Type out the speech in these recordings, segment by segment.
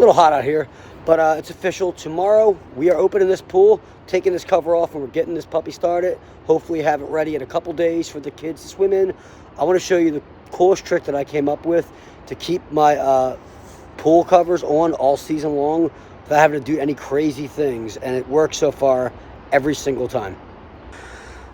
A little hot out here, but it's official. Tomorrow we are opening this pool, taking this cover off, and we're getting this puppy started. Hopefully have it ready in a couple days for the kids to swim in. I want to show you the coolest trick that I came up with to keep my pool covers on all season long without having to do any crazy things, and it works so far every single time.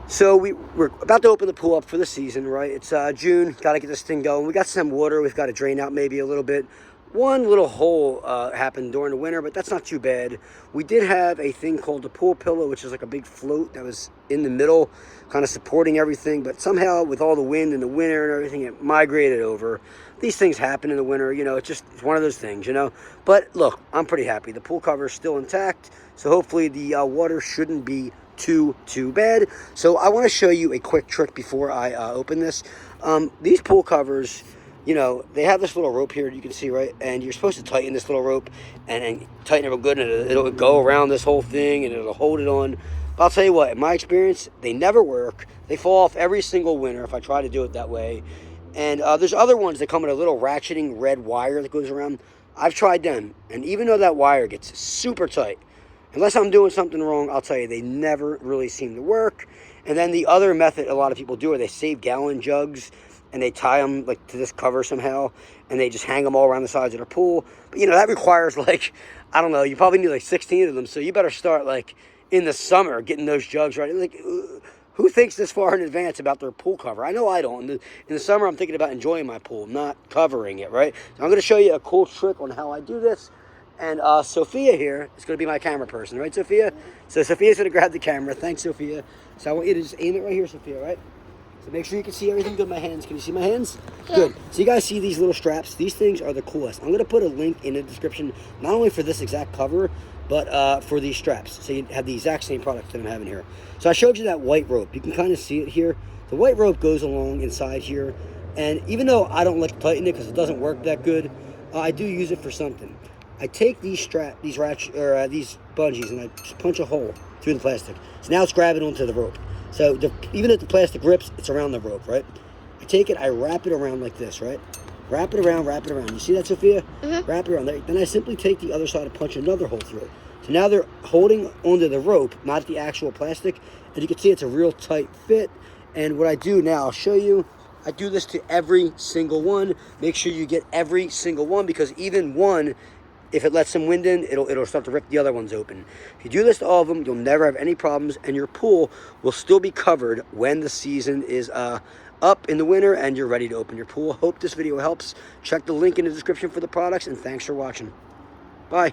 So we're about to open the pool up for the season, right? It's June, got to get this thing going. We got some water, we've got to drain out maybe a little bit. One little hole happened during the winter, but that's not too bad. We did have a thing called the pool pillow, which is like a big float that was in the middle, kind of supporting everything. But somehow, with all the wind in the winter and everything, it migrated over. These things happen in the winter, you know, it's one of those things, you know. But look, I'm pretty happy. The pool cover is still intact, so hopefully the water shouldn't be too bad. So I want to show you a quick trick before I open this. These pool covers, you know, they have this little rope here, you can see, right? And you're supposed to tighten this little rope and tighten it real good, and it'll go around this whole thing and it'll hold it on. But I'll tell you what, in my experience, they never work. They fall off every single winter if I try to do it that way. And there's other ones that come with a little ratcheting red wire that goes around. I've tried them, and even though that wire gets super tight, unless I'm doing something wrong, I'll tell you, they never really seem to work. And then the other method a lot of people do are they save gallon jugs and they tie them like to this cover somehow, and they just hang them all around the sides of their pool. But you know, that requires like, I don't know, you probably need like 16 of them, so you better start like in the summer getting those jugs right. Like, who thinks this far in advance about their pool cover? I know I don't. In the summer, I'm thinking about enjoying my pool, not covering it, right? So I'm going to show you a cool trick on how I do this. And Sophia here is going to be my camera person, right, Sophia? So Sophia's going to grab the camera. Thanks, Sophia. So I want you to just aim it right here, Sophia, right? So make sure you can see everything good with my hands. Can you see my hands? Yeah. Good. So you guys see these little straps? These things are the coolest. I'm going to put a link in the description, not only for this exact cover, but for these straps. So you have the exact same product that I'm having here. So I showed you that white rope. You can kind of see it here. The white rope goes along inside here. And even though I don't like to tighten it because it doesn't work that good, I do use it for something. I take these these bungees, and I just punch a hole through the plastic. So now it's grabbing onto the rope. So even if the plastic rips, it's around the rope, right? I take it, I wrap it around like this, right? Wrap it around, wrap it around. You see that, Sophia? Mm-hmm. Wrap it around there. Then I simply take the other side and punch another hole through it. So now they're holding onto the rope, not the actual plastic. And you can see it's a real tight fit. And what I do now, I'll show you. I do this to every single one. Make sure you get every single one, because even one, if it lets some wind in, it'll start to rip the other ones open. If you do this to all of them, you'll never have any problems, and your pool will still be covered when the season is up in the winter and you're ready to open your pool. Hope this video helps. Check the link in the description for the products, and thanks for watching. Bye.